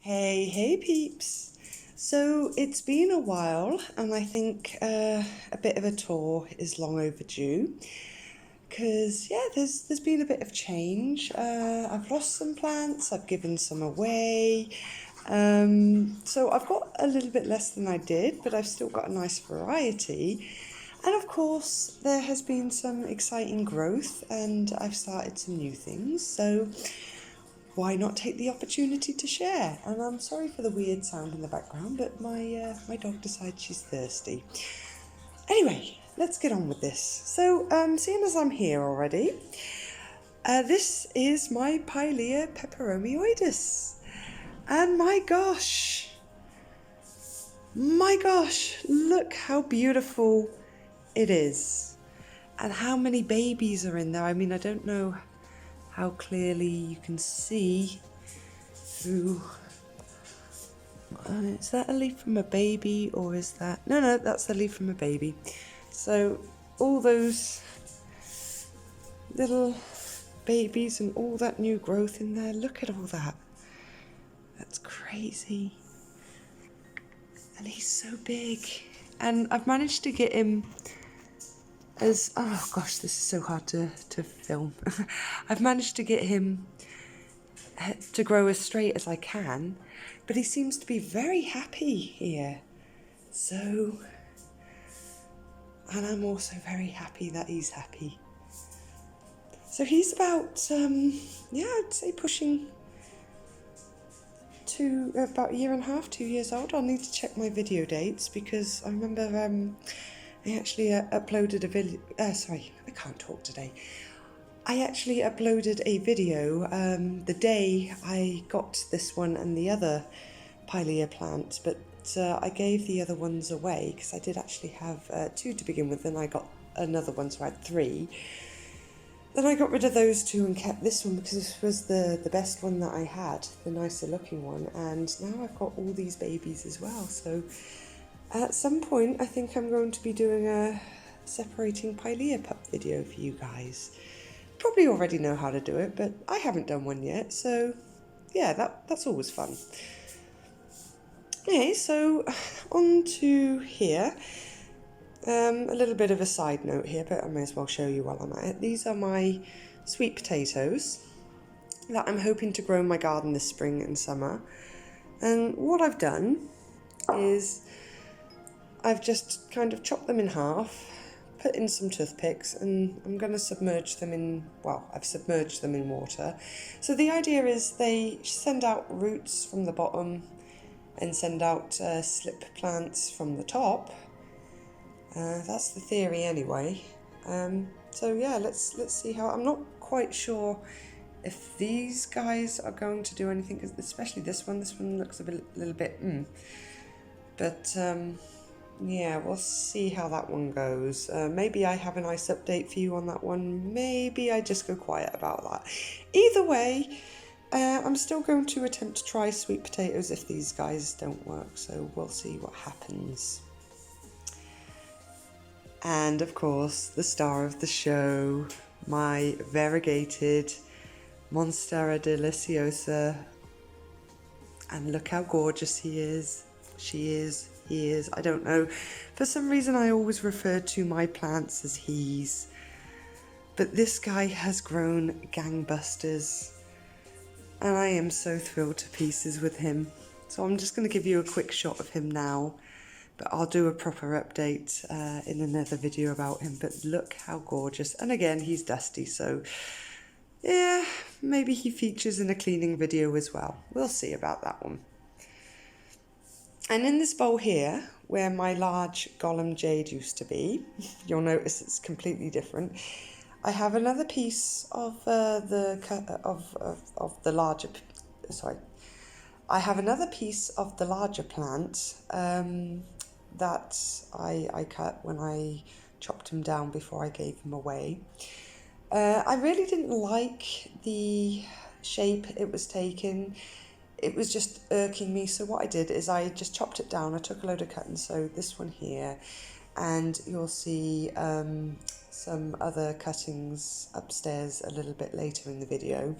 Hey peeps! So it's been a while, and I think a bit of a tour is long overdue. Because yeah, there's been a bit of change. I've lost some plants, I've given some away. So I've got a little bit less than I did, but I've still got a nice variety. And of course, there has been some exciting growth, and I've started some new things. So why not take the opportunity to share? And I'm sorry for the weird sound in the background, but my dog decides she's thirsty. Anyway, let's get on with this. So, seeing as I'm here already, this is my Pilea peperomioides. And my gosh, look how beautiful it is. And how many babies are in there. I mean, I don't know how clearly you can see through. Is that a leaf from a baby, or is that... No, that's a leaf from a baby. So all those little babies and all that new growth in there, look at all that. That's crazy. And he's so big. And I've managed to get him as... Oh gosh, this is so hard to film. I've managed to get him to grow as straight as I can, but he seems to be very happy here. So, and I'm also very happy that he's happy. So he's about, I'd say pushing to about a year and a half, 2 years old. I'll need to check my video dates because I remember I actually uploaded a video. Sorry, I can't talk today. I actually uploaded a video the day I got this one and the other Pilea plant, but I gave the other ones away because I did actually have 2 to begin with, and I got another one, so I had 3. Then I got rid of those 2 and kept this one because this was the best one that I had, the nicer looking one, and now I've got all these babies as well. So at some point I think I'm going to be doing a separating Pilea pup video for you guys. Probably already know how to do it, but I haven't done one yet, so yeah, that's always fun. Okay, so on to here. A little bit of a side note here, but I may as well show you while I'm at it. These are my sweet potatoes that I'm hoping to grow in my garden this spring and summer. And what I've done is I've just kind of chopped them in half, put in some toothpicks, and I'm going to submerge them in, well, I've submerged them in water. So the idea is they send out roots from the bottom and send out slip plants from the top. That's the theory anyway. So yeah, let's see how... I'm not quite sure if these guys are going to do anything, especially this one. This one looks a little bit but yeah, we'll see how that one goes. Maybe I have a nice update for you on that one. Maybe I just go quiet about that. Either way, I'm still going to attempt to try sweet potatoes if these guys don't work, so we'll see what happens. And of course, the star of the show, my variegated Monstera deliciosa. And look how gorgeous he is. She is. He is. I don't know. For some reason, I always refer to my plants as he's. But this guy has grown gangbusters. And I am so thrilled to pieces with him. So I'm just going to give you a quick shot of him now. But I'll do a proper update in another video about him. But look how gorgeous. And again, he's dusty, so yeah, maybe he features in a cleaning video as well. We'll see about that one. And in this bowl here, where my large Golem Jade used to be, you'll notice it's completely different. I have another piece of the larger... Sorry. I have another piece of the larger plant that I cut when I chopped him down before I gave him away. I really didn't like the shape it was taking. It was just irking me, so what I did is I just chopped it down. I took a load of cut and sewed this one here, and you'll see some other cuttings upstairs a little bit later in the video.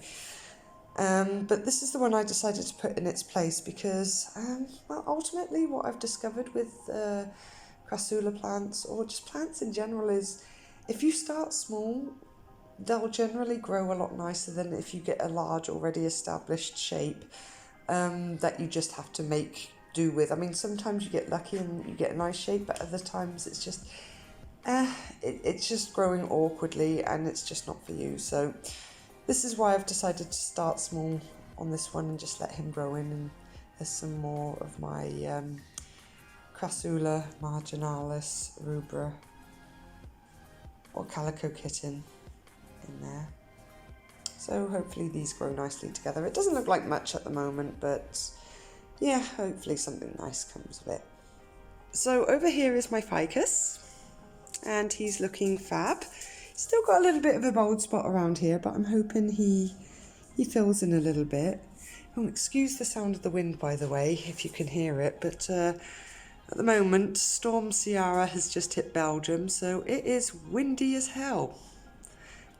But this is the one I decided to put in its place because, well, ultimately what I've discovered with crassula plants, or just plants in general, is if you start small, they'll generally grow a lot nicer than if you get a large already established shape that you just have to make do with. I mean, sometimes you get lucky and you get a nice shape, but other times it's just it's just growing awkwardly and it's just not for you. So this is why I've decided to start small on this one and just let him grow in. And there's some more of my Crassula marginalis rubra or calico kitten in there. So hopefully these grow nicely together. It doesn't look like much at the moment, but yeah, hopefully something nice comes of it. So over here is my ficus, and he's looking fab. Still got a little bit of a bald spot around here, but I'm hoping he fills in a little bit. Oh, excuse the sound of the wind, by the way, if you can hear it, but at the moment, Storm Ciara has just hit Belgium, so it is windy as hell.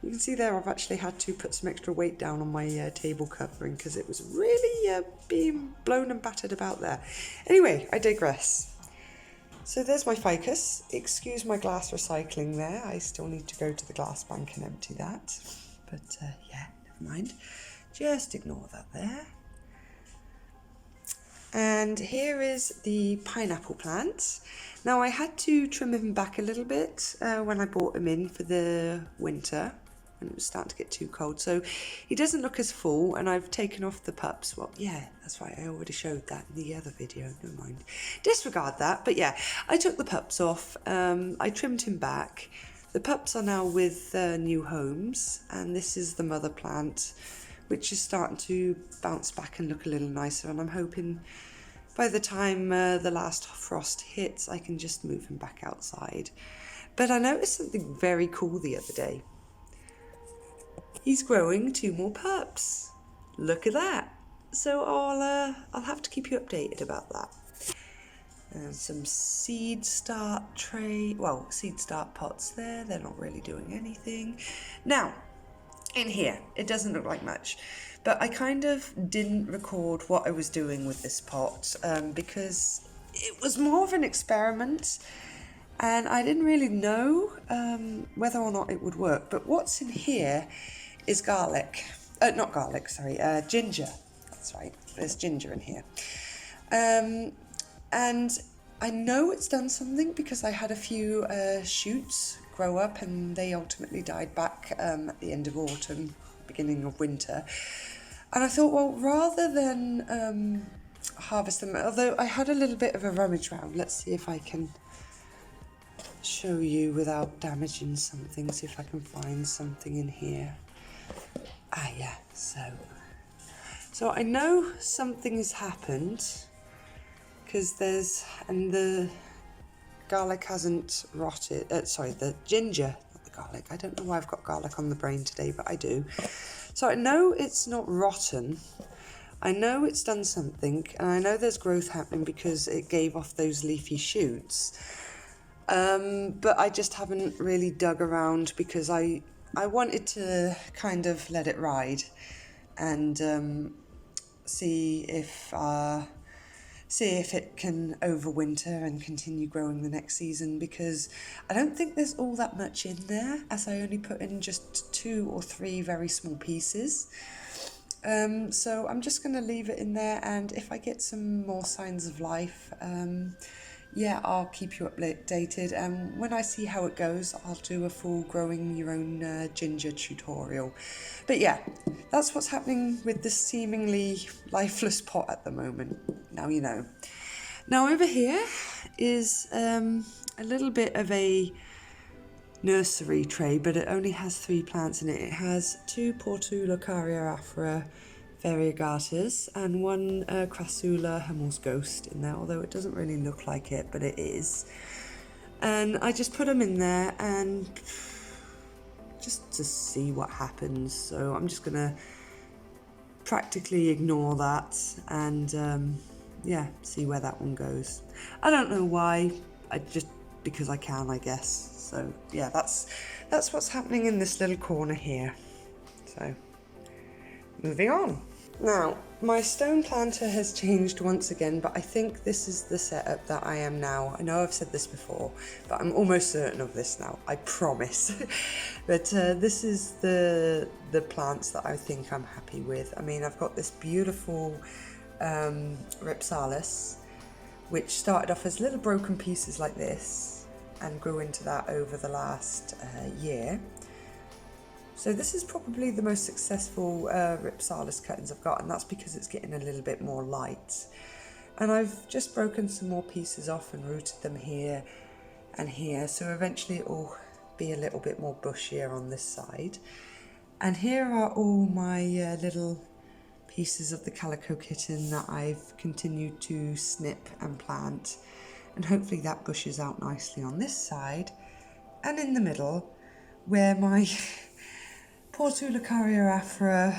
You can see there I've actually had to put some extra weight down on my table covering because it was really being blown and battered about there. Anyway, I digress. So there's my ficus. Excuse my glass recycling there. I still need to go to the glass bank and empty that. But yeah, never mind. Just ignore that there. And here is the pineapple plant. Now I had to trim him back a little bit when I brought him in for the winter, when it was starting to get too cold. So he doesn't look as full, and I've taken off the pups. Well, yeah, that's right, I already showed that in the other video, never mind. Disregard that, but yeah, I took the pups off, I trimmed him back. The pups are now with new homes, and this is the mother plant, which is starting to bounce back and look a little nicer, and I'm hoping by the time the last frost hits, I can just move him back outside. But I noticed something very cool the other day. He's growing 2 more pups. Look at that. So I'll have to keep you updated about that. And some seed start seed start pots there. They're not really doing anything. Now, in here, it doesn't look like much, but I kind of didn't record what I was doing with this pot because it was more of an experiment and I didn't really know whether or not it would work. But what's in here is garlic. Not garlic, sorry, ginger. That's right, there's ginger in here. And I know it's done something because I had a few shoots grow up and they ultimately died back at the end of autumn, beginning of winter. And I thought, well, rather than harvest them, although I had a little bit of a rummage round, let's see if I can show you without damaging something, see if I can find something in here. Ah, yeah, so I know something has happened because the garlic hasn't rotted, the ginger, not the garlic. I don't know why I've got garlic on the brain today, but I do. So I know it's not rotten. I know it's done something, and I know there's growth happening because it gave off those leafy shoots. But I just haven't really dug around because I wanted to kind of let it ride and see if it can overwinter and continue growing the next season, because I don't think there's all that much in there, as I only put in just 2 or 3 very small pieces. So I'm just going to leave it in there, and if I get some more signs of life, yeah, I'll keep you updated. And when I see how it goes, I'll do a full growing your own ginger tutorial. But yeah, that's what's happening with this seemingly lifeless pot at the moment. Now you know. Now over here is a little bit of a nursery tray, but it only has 3 plants in it. It has 2 Portulacaria afra variegatas and 1 Crassula Hummel's Ghost in there, although it doesn't really look like it, but it is. And I just put them in there and just to see what happens. So I'm just gonna practically ignore that and yeah, see where that one goes. I don't know why, because I can, I guess. So yeah, that's what's happening in this little corner here. So moving on. Now, my stone planter has changed once again, but I think this is the setup that I am now. I know I've said this before, but I'm almost certain of this now, I promise. But this is the plants that I think I'm happy with. I mean, I've got this beautiful Ripsalis, which started off as little broken pieces like this and grew into that over the last year. So this is probably the most successful Ripsalis cuttings I've got, and that's because it's getting a little bit more light. And I've just broken some more pieces off and rooted them here and here, so eventually it will be a little bit more bushier on this side. And here are all my little pieces of the Calico Kitten that I've continued to snip and plant, and hopefully that bushes out nicely on this side. And in the middle, where my Portulacaria afra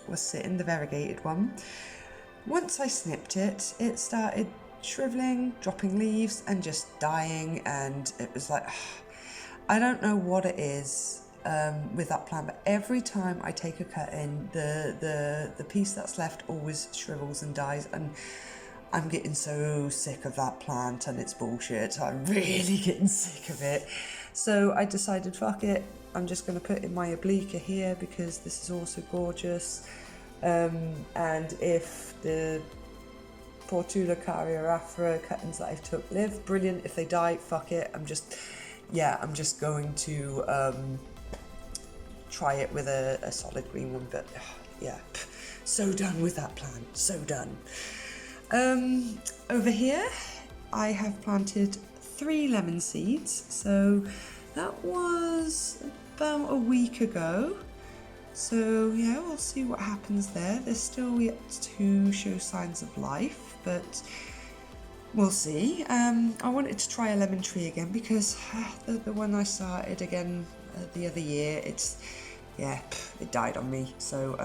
was sitting, the variegated one. Once I snipped it, it started shriveling, dropping leaves and just dying, and it was like, I don't know what it is with that plant, but every time I take a cut in, the piece that's left always shrivels and dies, and I'm getting so sick of that plant and it's bullshit. I'm really getting sick of it. So I decided, fuck it, I'm just going to put in my obliqua here because this is also gorgeous. And if the Portulacaria afra cuttings that I took live, brilliant. If they die, fuck it. I'm just going to try it with a solid green one. But yeah, so done with that plant, so done. Over here, I have planted 3 lemon seeds, so that was about a week ago. So yeah, we'll see what happens there. They're still yet to show signs of life, but we'll see. I wanted to try a lemon tree again because the one I started again the other year, it died on me. So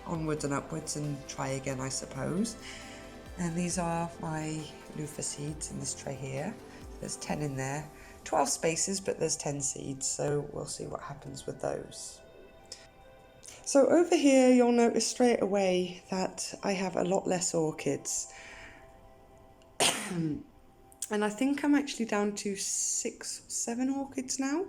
onwards and upwards and try again, I suppose. And these are my loofah seeds in this tray here. There's 10 in there, 12 spaces, but there's 10 seeds, so we'll see what happens with those. So over here, you'll notice straight away that I have a lot less orchids. And I think I'm actually down to 6, 7 orchids now.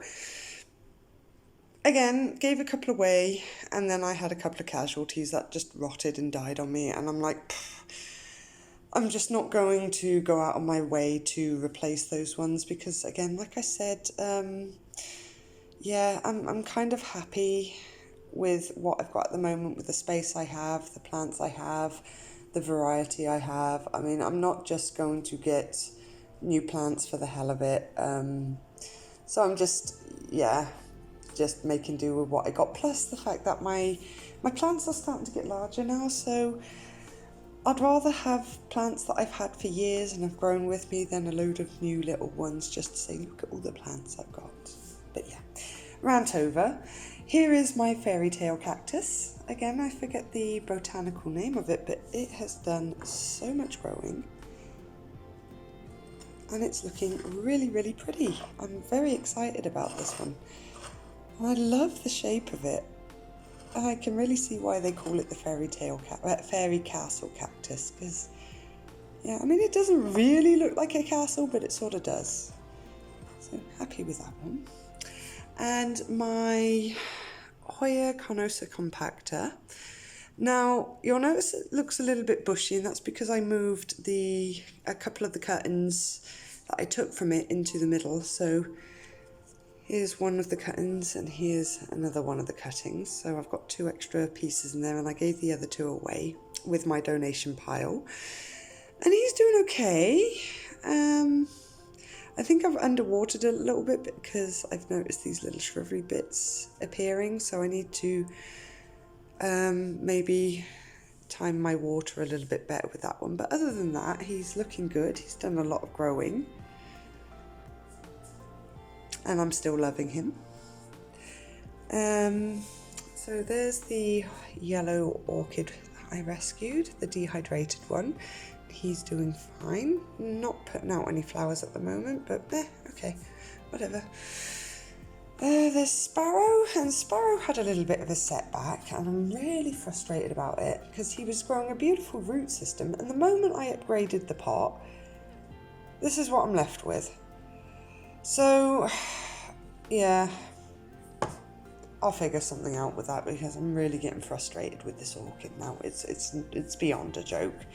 Again, gave a couple away, and then I had a couple of casualties that just rotted and died on me, and I'm like, I'm just not going to go out of my way to replace those ones because, again, like I said, I'm kind of happy with what I've got at the moment, with the space I have, the plants I have, the variety I have. I mean, I'm not just going to get new plants for the hell of it. So I'm just making do with what I got. Plus the fact that my plants are starting to get larger now, so I'd rather have plants that I've had for years and have grown with me than a load of new little ones just to say, look at all the plants I've got. But yeah, rant over. Here is my fairy tale cactus. Again, I forget the botanical name of it, but it has done so much growing. And it's looking really, really pretty. I'm very excited about this one. And I love the shape of it. And I can really see why they call it the fairy castle cactus, because, yeah, I mean, it doesn't really look like a castle, but it sort of does. So happy with that one. And my Hoya carnosa compacta. Now, you'll notice it looks a little bit bushy, and that's because I moved a couple of the cuttings that I took from it into the middle. So here's one of the cuttings and here's another one of the cuttings. So I've got 2 extra pieces in there, and I gave the other 2 away with my donation pile. And he's doing okay. I think I've underwatered a little bit because I've noticed these little shrivelly bits appearing. So I need to maybe time my water a little bit better with that one. But other than that, he's looking good. He's done a lot of growing. And I'm still loving him. So there's the yellow orchid I rescued, the dehydrated one. He's doing fine. Not putting out any flowers at the moment, but okay, whatever. There's Sparrow, and Sparrow had a little bit of a setback, and I'm really frustrated about it because he was growing a beautiful root system, and the moment I upgraded the pot, this is what I'm left with. So, yeah, I'll figure something out with that because I'm really getting frustrated with this orchid now. It's beyond a joke.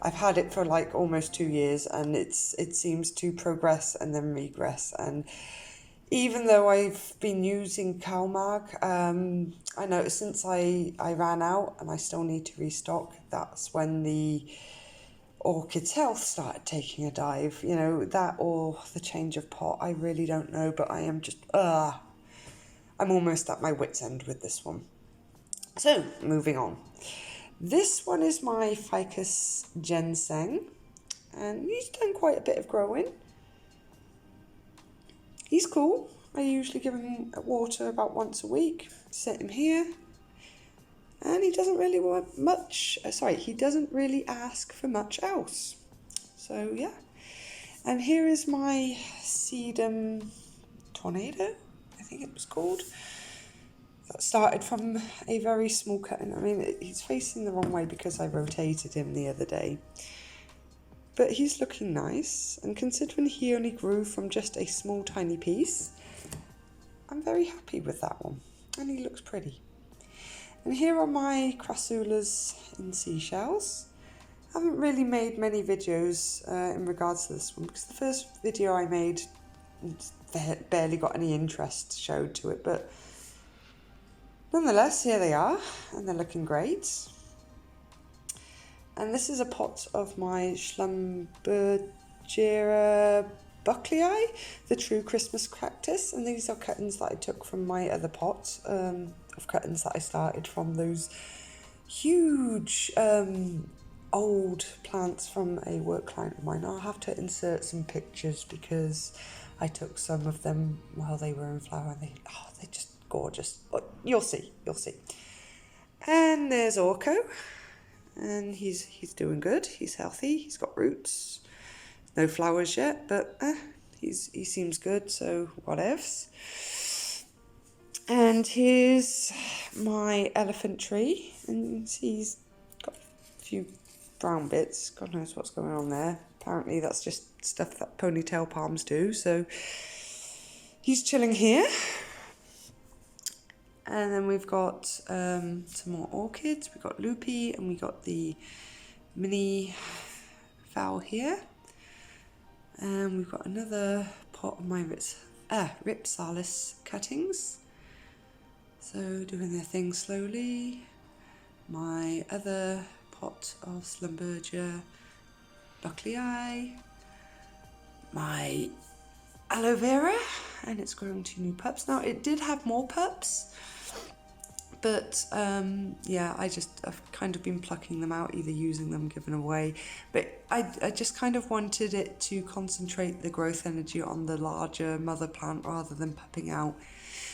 I've had it for like almost 2 years, and it seems to progress and then regress. And even though I've been using CalMag, I noticed since I ran out and I still need to restock, that's when the orchid's health started taking a dive. You know, that or the change of pot, I really don't know, but I am just, I'm almost at my wit's end with this one. So, moving on. This one is my Ficus ginseng, and he's done quite a bit of growing. He's cool. I usually give him water about once a week, set him here, and he doesn't really want much, he doesn't really ask for much else. So yeah. And here is my sedum tornado, I think it was called. That started from a very small cutting. I mean, he's facing the wrong way because I rotated him the other day. But he's looking nice, and considering he only grew from just a small tiny piece, I'm very happy with that one, and he looks pretty. And here are my crassulas in seashells. I haven't really made many videos in regards to this one because the first video I made barely got any interest showed to it, but nonetheless, here they are, and they're looking great. And this is a pot of my Schlumbergera Buckley, the true Christmas cactus, and these are cuttings that I took from my other pot of cuttings that I started from those huge old plants from a work client of mine. I'll have to insert some pictures because I took some of them while they were in flower, and they're just gorgeous. Oh, you'll see. And there's Orko, and he's doing good. He's healthy. He's got roots. No flowers yet, but he seems good. So whatevs. And here's my elephant tree, and he's got a few brown bits. God knows what's going on there. Apparently that's just stuff that ponytail palms do. So he's chilling here. And then we've got some more orchids. We've got Loopy, and we got the mini fowl here. And we've got another pot of my Ripsalis cuttings. So doing their thing slowly. My other pot of Schlumberger Buckley, my aloe vera, and it's growing 2 new pups. Now it did have more pups, but yeah, I've kind of been plucking them out, either using them, giving away. But I just kind of wanted it to concentrate the growth energy on the larger mother plant rather than pupping out.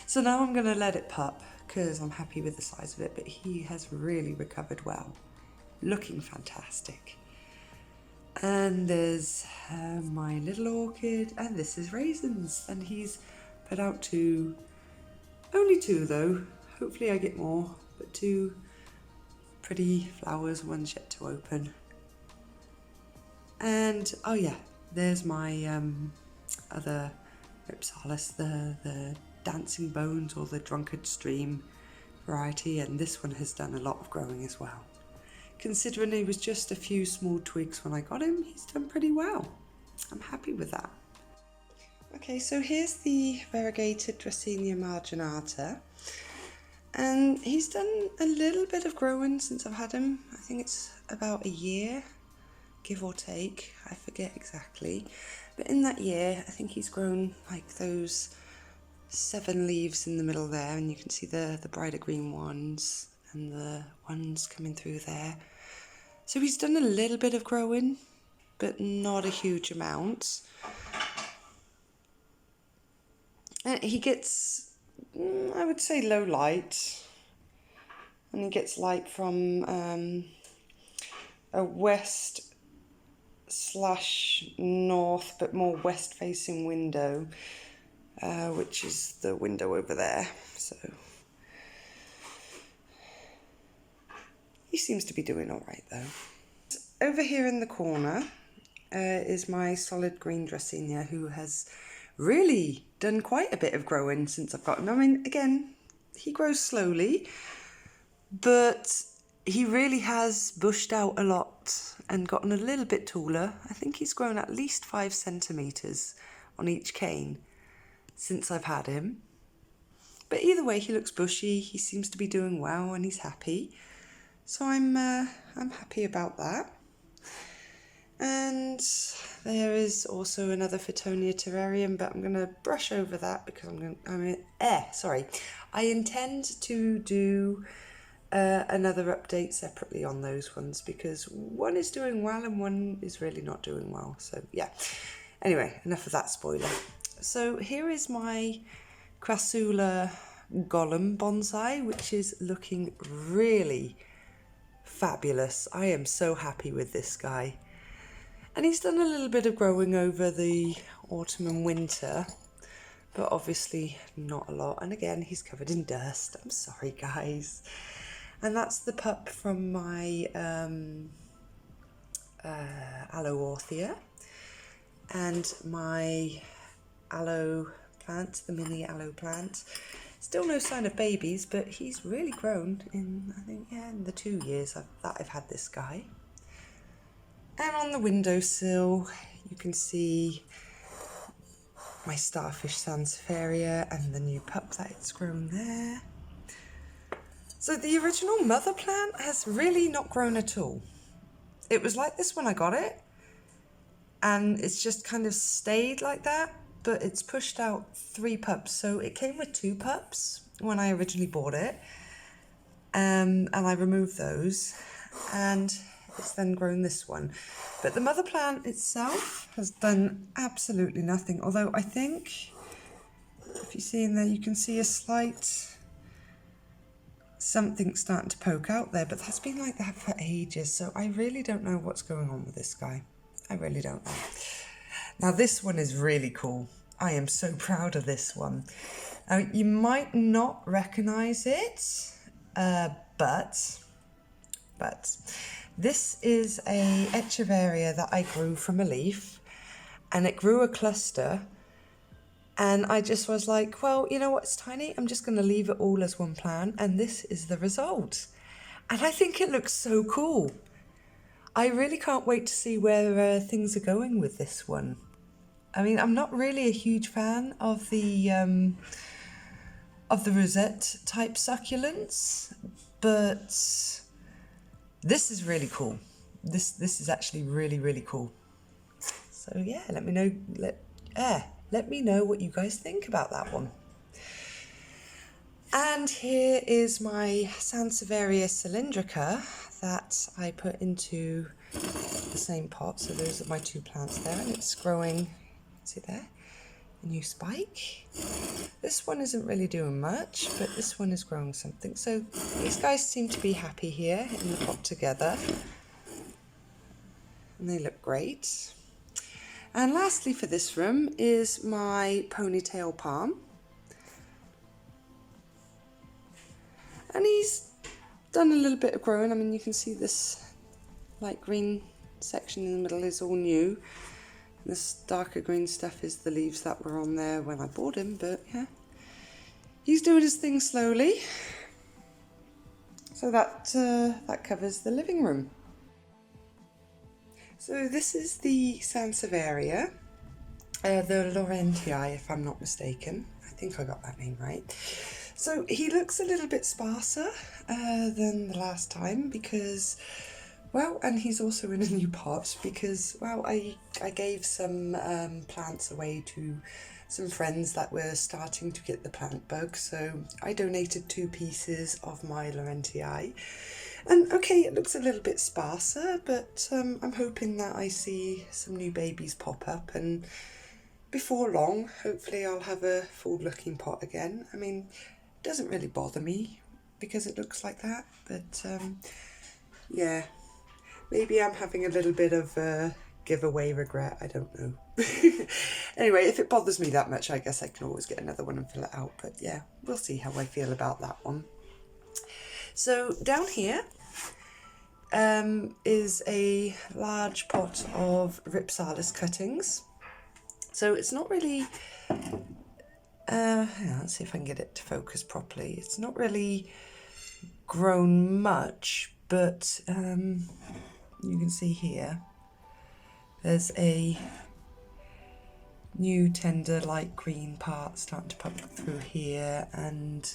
So now I'm going to let it pup because I'm happy with the size of it, but he has really recovered well. Looking fantastic. And there's my little orchid, and this is Raisins, and he's put out only 2 though. Hopefully I get more, but 2 pretty flowers, one's yet to open. And oh yeah, there's my other Ripsalis, the Dancing Bones or the Drunkard Stream variety, and this one has done a lot of growing as well. Considering he was just a few small twigs when I got him, he's done pretty well. I'm happy with that. Okay, so here's the variegated Dracaena marginata, and he's done a little bit of growing since I've had him. I think it's about a year, give or take, I forget exactly. But in that year, I think he's grown like those 7 leaves in the middle there, and you can see the brighter green ones and the ones coming through there. So he's done a little bit of growing, but not a huge amount. And he gets, I would say, low light, and he gets light from a west/north, but more west facing window. which is the window over there. So he seems to be doing all right though. Over here in the corner is my solid green Dracaena, who has really done quite a bit of growing since I've got him. I mean, again, he grows slowly, but he really has bushed out a lot and gotten a little bit taller. I think he's grown at least 5 centimetres on each cane since I've had him. But either way, he looks bushy, he seems to be doing well, and he's happy. So I'm happy about that. And there is also another Fittonia terrarium, but I'm going to brush over that because I intend to do another update separately on those ones because one is doing well and one is really not doing well. So yeah, anyway, enough of that spoiler. So here is my Crassula Gollum bonsai, which is looking really fabulous. I am so happy with this guy. And he's done a little bit of growing over the autumn and winter, but obviously not a lot. And again, he's covered in dust. I'm sorry, guys. And that's the pup from my Aloe and my aloe plant, the mini aloe plant. Still no sign of babies, but he's really grown in, I think, yeah, in the 2 years that I've had this guy. And on the windowsill, you can see my starfish Sansevieria and the new pup that it's grown there. So the original mother plant has really not grown at all. It was like this when I got it, and it's just kind of stayed like that, but it's pushed out 3 pups. So it came with 2 pups when I originally bought it, and I removed those, and it's then grown this one. But the mother plant itself has done absolutely nothing, although I think if you see in there you can see a slight something starting to poke out there, but that's been like that for ages, so I really don't know what's going on with this guy. I really don't know. Now this one is really cool. I am so proud of this one. Now you might not recognise it, but this is a Echeveria that I grew from a leaf, and it grew a cluster, and I just was like, well, you know what, it's tiny, I'm just going to leave it all as one plant, and this is the result. And I think it looks so cool. I really can't wait to see where things are going with this one. I mean, I'm not really a huge fan of the rosette type succulents, but this is really cool. This is actually really, really cool. So yeah, let me know. Let me know what you guys think about that one. And here is my Sansevieria cylindrica that I put into the same pot. So those are my 2 plants there, and it's growing. See there, a new spike. This one isn't really doing much, but this one is growing something. So these guys seem to be happy here in the pot together, and they look great. And lastly for this room is my ponytail palm. And he's done a little bit of growing. I mean, you can see this light green section in the middle is all new. This darker green stuff is the leaves that were on there when I bought him, but yeah. He's doing his thing slowly. So that covers the living room. So this is the Sansevieria, the Laurentii, if I'm not mistaken. I think I got that name right. So he looks a little bit sparser than the last time because, well, and he's also in a new pot because, well, I gave some plants away to some friends that were starting to get the plant bug. So I donated 2 pieces of my Laurentii. And okay, it looks a little bit sparser, but I'm hoping that I see some new babies pop up, and before long, hopefully I'll have a full-looking pot again. I mean, it doesn't really bother me because it looks like that, but yeah, maybe I'm having a little bit of giveaway regret, I don't know. Anyway, if it bothers me that much, I guess I can always get another one and fill it out. But yeah, we'll see how I feel about that one. So down here is a large pot of Rhipsalis cuttings. So it's not really, let's see if I can get it to focus properly. It's not really grown much, but you can see here there's a new tender light green part starting to pop through here, and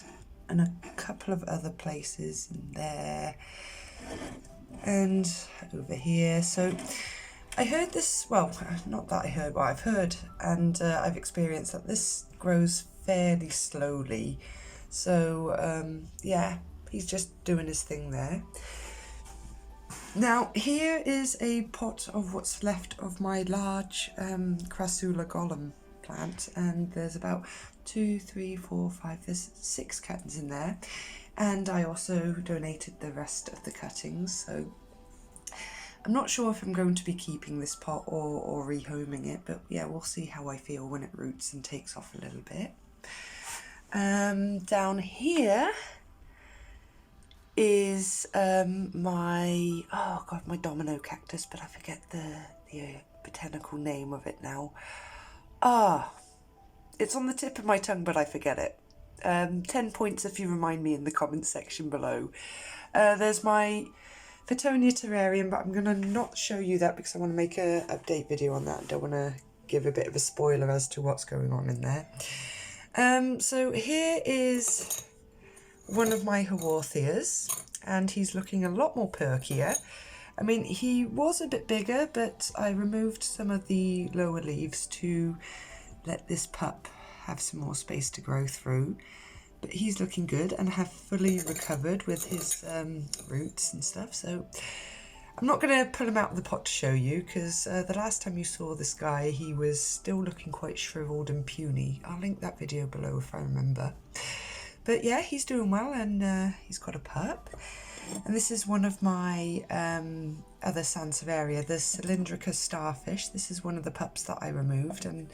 a couple of other places in there and over here. So I heard this, well, not that I heard, but I've heard and I've experienced that this grows fairly slowly. So yeah, he's just doing his thing there. Now here is a pot of what's left of my large Crassula golem plant, and there's about 2, 3, 4, 5, there's 6 cuttings in there, and I also donated the rest of the cuttings. So I'm not sure if I'm going to be keeping this pot or rehoming it, but yeah, we'll see how I feel when it roots and takes off a little bit. Down here is my domino cactus, but I forget the botanical name of it now. It's on the tip of my tongue, but I forget it. 10 points if you remind me in the comments section below. There's my Fittonia terrarium, but I'm going to not show you that because I want to make a update video on that. I don't want to give a bit of a spoiler as to what's going on in there. So here is one of my Haworthias, and he's looking a lot more perkier. I mean, he was a bit bigger, but I removed some of the lower leaves to let this pup have some more space to grow through. But he's looking good and have fully recovered with his roots and stuff. So I'm not going to pull him out of the pot to show you, because the last time you saw this guy, he was still looking quite shriveled and puny. I'll link that video below if I remember. But yeah, he's doing well, and he's got a pup. And this is one of my other Sansevieria, the Cylindrica starfish. This is one of the pups that I removed, and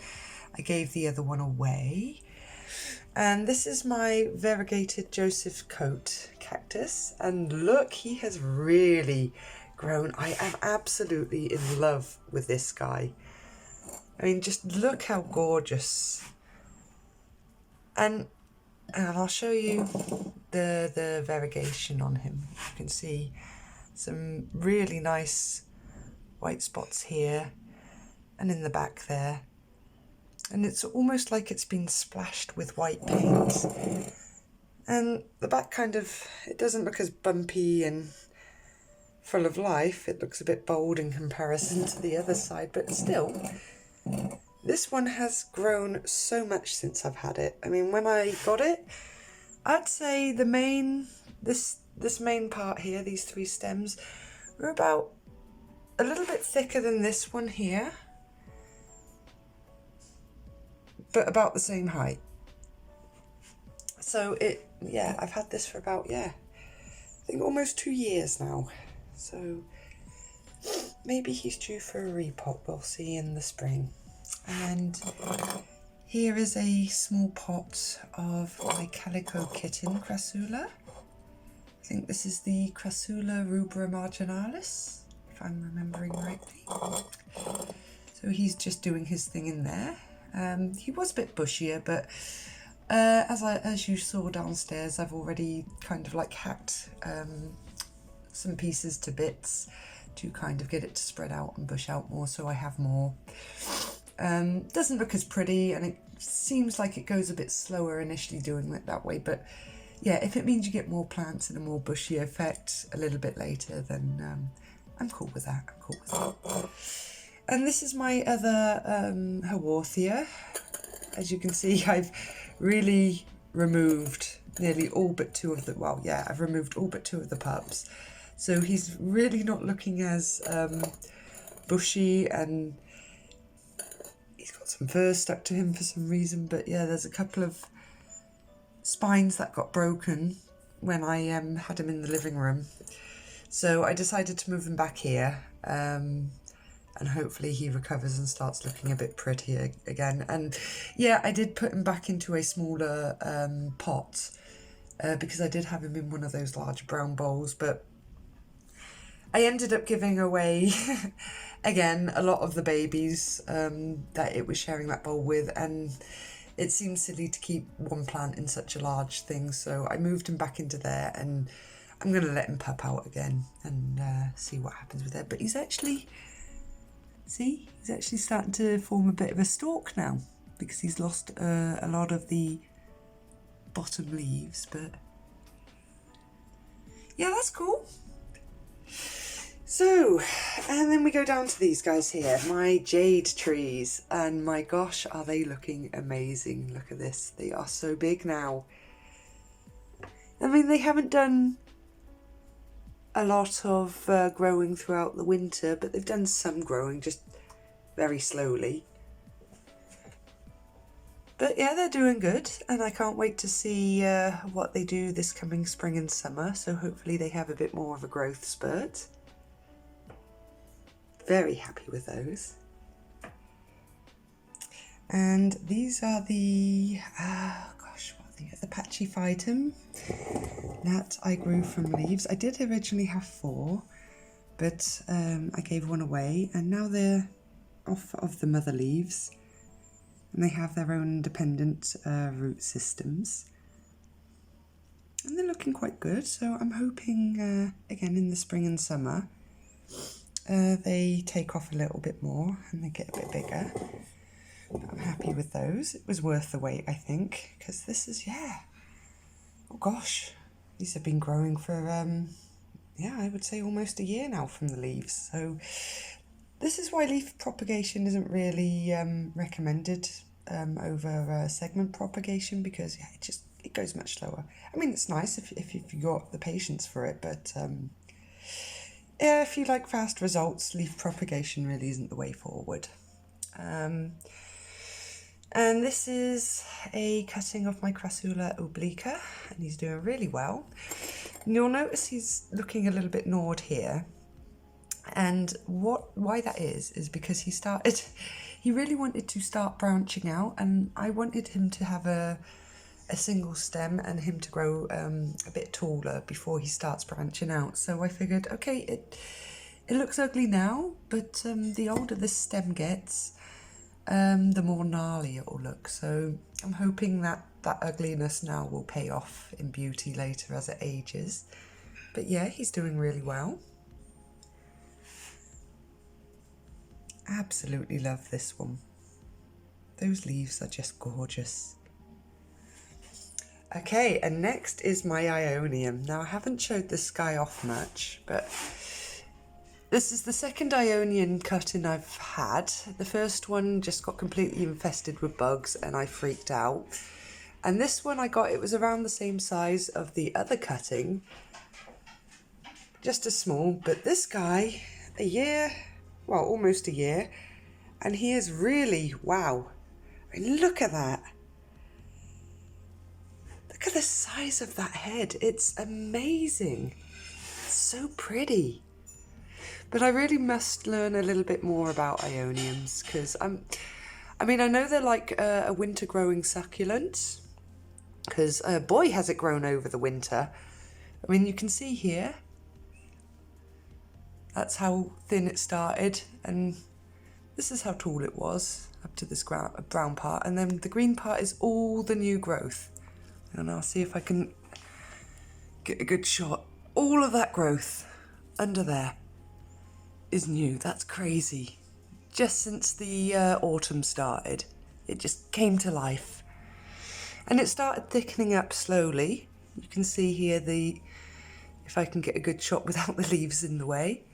I gave the other one away. And this is my variegated Joseph Coat cactus. And look, he has really grown. I am absolutely in love with this guy. I mean, just look how gorgeous. And I'll show you the variegation on him. You can see some really nice white spots here and in the back there. And it's almost like it's been splashed with white paint. And the back kind of, it doesn't look as bumpy and full of life. It looks a bit bold in comparison to the other side, but still, this one has grown so much since I've had it. I mean, when I got it, I'd say the main, this main part here, these 3 stems, were about a little bit thicker than this one here, but about the same height. So yeah, I've had this for about, I think almost 2 years now. So maybe he's due for a repot, we'll see in the spring. And here is a small pot of my calico kitten Crassula. I think this is the Crassula rubra marginalis, if I'm remembering rightly. So he's just doing his thing in there. He was a bit bushier, but as you saw downstairs, I've already kind of like hacked some pieces to bits to kind of get it to spread out and bush out more, so I have more. Doesn't look as pretty, and it seems like it goes a bit slower initially doing it that way, but yeah, if it means you get more plants and a more bushy effect a little bit later, then I'm cool with that. And this is my other Haworthia. As you can see, I've really removed nearly all but 2 of the, I've removed all but 2 of the pups. So he's really not looking as bushy, and he's got some fur stuck to him for some reason. But yeah, there's a couple of spines that got broken when I had him in the living room. So I decided to move him back here. And and hopefully he recovers and starts looking a bit prettier again. And yeah, I did put him back into a smaller pot because I did have him in one of those large brown bowls, but I ended up giving away again a lot of the babies that it was sharing that bowl with, and it seems silly to keep one plant in such a large thing, so I moved him back into there, and I'm going to let him pup out again and see what happens with it. But he's actually, see, he's actually starting to form a bit of a stalk now because he's lost a lot of the bottom leaves. But yeah, that's cool. So, and then we go down to these guys here, my jade trees, and my gosh, are they looking amazing. Look at this, they are so big now. I mean, they haven't done a lot of growing throughout the winter, but they've done some growing, just very slowly. But yeah, they're doing good, and I can't wait to see what they do this coming spring and summer, so hopefully they have a bit more of a growth spurt. Very happy with those. And these are the, the Pachyphytum that I grew from leaves. I did originally have 4, but I gave one away, and now they're off of the mother leaves, and they have their own independent root systems. And they're looking quite good, so I'm hoping, again, in the spring and summer, they take off a little bit more and they get a bit bigger. But I'm happy with those. It was worth the wait, I think, because this is, yeah, oh gosh, these have been growing for, I would say almost a year now from the leaves. So this is why leaf propagation isn't really recommended over segment propagation, because yeah, it goes much slower. I mean, it's nice if you've got the patience for it, but yeah, if you like fast results, leaf propagation really isn't the way forward. And this is a cutting of my Crassula obliqua, and he's doing really well. And you'll notice he's looking a little bit gnawed here. And why that is because he really wanted to start branching out, and I wanted him to have a single stem and him to grow a bit taller before he starts branching out. So I figured, okay, it looks ugly now, but the older this stem gets, the more gnarly it will look. So I'm hoping that ugliness now will pay off in beauty later as it ages. But yeah, he's doing really well. Absolutely love this one. Those leaves are just gorgeous. Okay, and next is my Ionium. Now I haven't showed this guy off much, but this is the second Ionian cutting I've had. The first one just got completely infested with bugs and I freaked out. And this one I got, it was around the same size of the other cutting, just as small, but this guy, almost a year, and he is really, wow. I mean, look at that. Look at the size of that head. It's amazing. It's so pretty. But I really must learn a little bit more about Ioniums, because I know they're like a winter growing succulent, because boy has it grown over the winter. I mean, you can see here, that's how thin it started, and this is how tall it was up to this brown part, and then the green part is all the new growth. And I'll see if I can get a good shot. All of that growth under there is new. That's crazy. Just since the autumn started, it just came to life. And it started thickening up slowly. You can see here if I can get a good shot without the leaves in the way.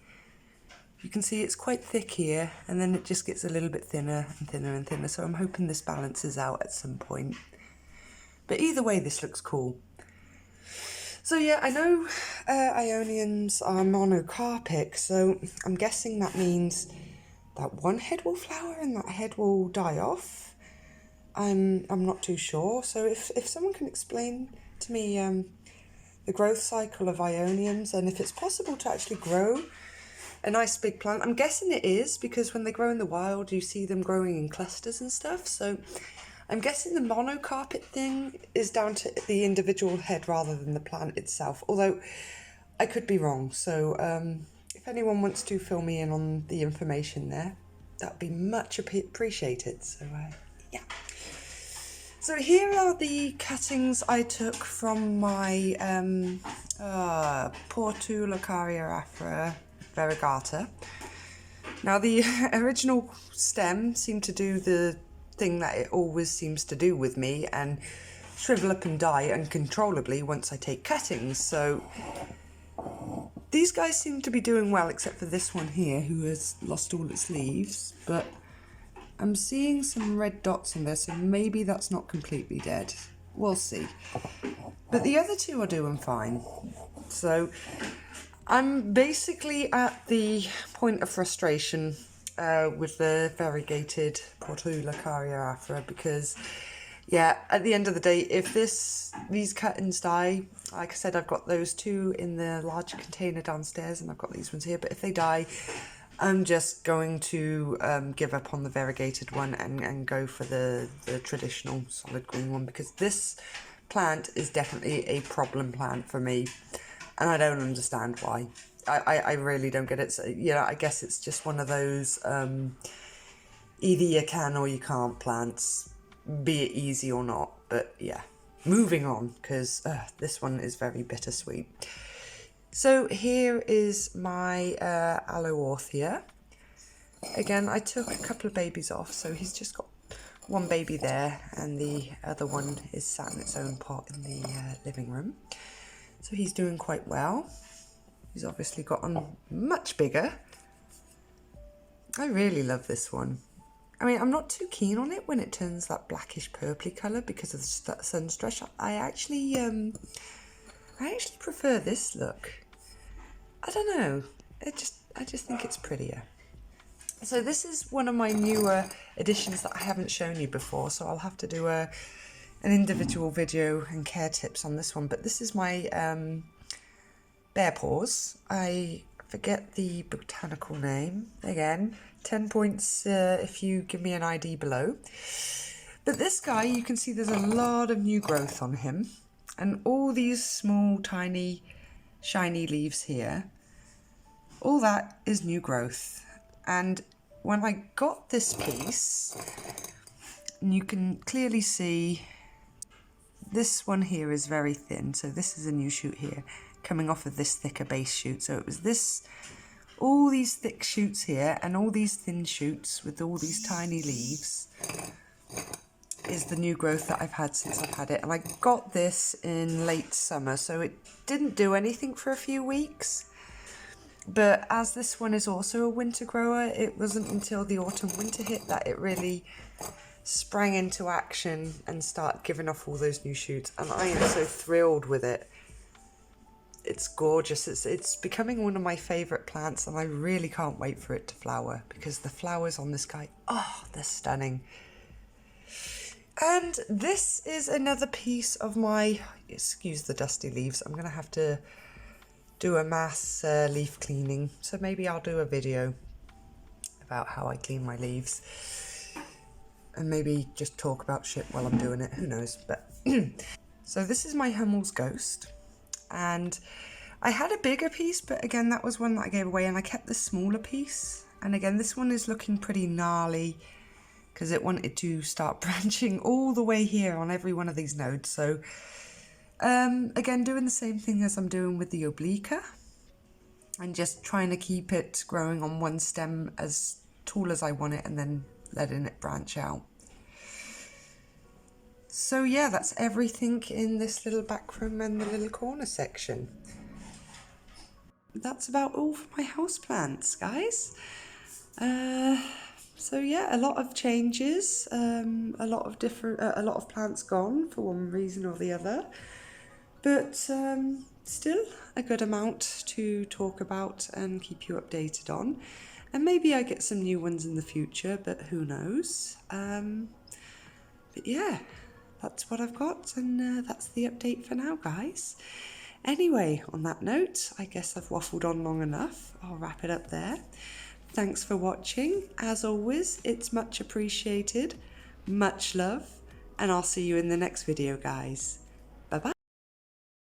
You can see it's quite thick here, and then it just gets a little bit thinner and thinner and thinner. So I'm hoping this balances out at some point. But either way, this looks cool. So yeah, I know Ionians are monocarpic, so I'm guessing that means that one head will flower and that head will die off. I'm not too sure. So if someone can explain to me the growth cycle of Ioniums, and if it's possible to actually grow a nice big plant. I'm guessing it is because when they grow in the wild, you see them growing in clusters and stuff. So I'm guessing the monocarpet thing is down to the individual head rather than the plant itself, although I could be wrong. So if anyone wants to fill me in on the information there, that would be much appreciated. So yeah. So here are the cuttings I took from my Portulacaria afra variegata. Now the original stem seemed to do the thing that it always seems to do with me and shrivel up and die uncontrollably once I take cuttings. So these guys seem to be doing well, except for this one here who has lost all its leaves, but I'm seeing some red dots on there, so maybe that's not completely dead. We'll see. But the other two are doing fine. So I'm basically at the point of frustration with the variegated Portulacaria afra because, yeah, at the end of the day, if these cuttings die, like I said, I've got those two in the larger container downstairs and I've got these ones here, but if they die, I'm just going to give up on the variegated one and go for the traditional solid green one, because this plant is definitely a problem plant for me and I don't understand why. I really don't get it. So, you know, I guess it's just one of those either you can or you can't plants, be it easy or not. But yeah, moving on, because this one is very bittersweet. So here is my Aloorthia. Again, I took a couple of babies off, so he's just got one baby there, and the other one is sat in its own pot in the living room. So he's doing quite well. He's obviously gotten much bigger. I really love this one. I mean, I'm not too keen on it when it turns that blackish purpley colour because of the sun stress. I actually prefer this look. I don't know. I just think it's prettier. So this is one of my newer additions that I haven't shown you before, so I'll have to do an individual video and care tips on this one. But this is my bear paws. I forget the botanical name. Again, 10 points if you give me an ID below. But this guy, you can see there's a lot of new growth on him. And all these small, tiny, shiny leaves here, all that is new growth. And when I got this piece, you can clearly see this one here is very thin. So this is a new shoot here coming off of this thicker base shoot. So it was this, all these thick shoots here and all these thin shoots with all these tiny leaves is the new growth that I've had since I've had it. And I got this in late summer, so it didn't do anything for a few weeks. But as this one is also a winter grower, it wasn't until the autumn winter hit that it really sprang into action and started giving off all those new shoots. And I am so thrilled with it. It's gorgeous. It's becoming one of my favourite plants, and I really can't wait for it to flower, because the flowers on this guy, oh, they're stunning. And this is another piece of my, excuse the dusty leaves, I'm going to have to do a mass leaf cleaning, so maybe I'll do a video about how I clean my leaves and maybe just talk about shit while I'm doing it, who knows. But so this is my Hummel's Ghost, and I had a bigger piece, but again that was one that I gave away, and I kept the smaller piece. And again, this one is looking pretty gnarly because it wanted to start branching all the way here on every one of these nodes. So again, doing the same thing as I'm doing with the Oblique, and just trying to keep it growing on one stem as tall as I want it and then letting it branch out. So yeah, that's everything in this little back room and the little corner section. That's about all for my houseplants, guys. So yeah, a lot of changes, a lot of plants gone for one reason or the other. But still a good amount to talk about and keep you updated on. And maybe I get some new ones in the future, but who knows. But yeah, that's what I've got, and that's the update for now, guys. Anyway, on that note, I guess I've waffled on long enough. I'll wrap it up there. Thanks for watching. As always, it's much appreciated. Much love, and I'll see you in the next video, guys.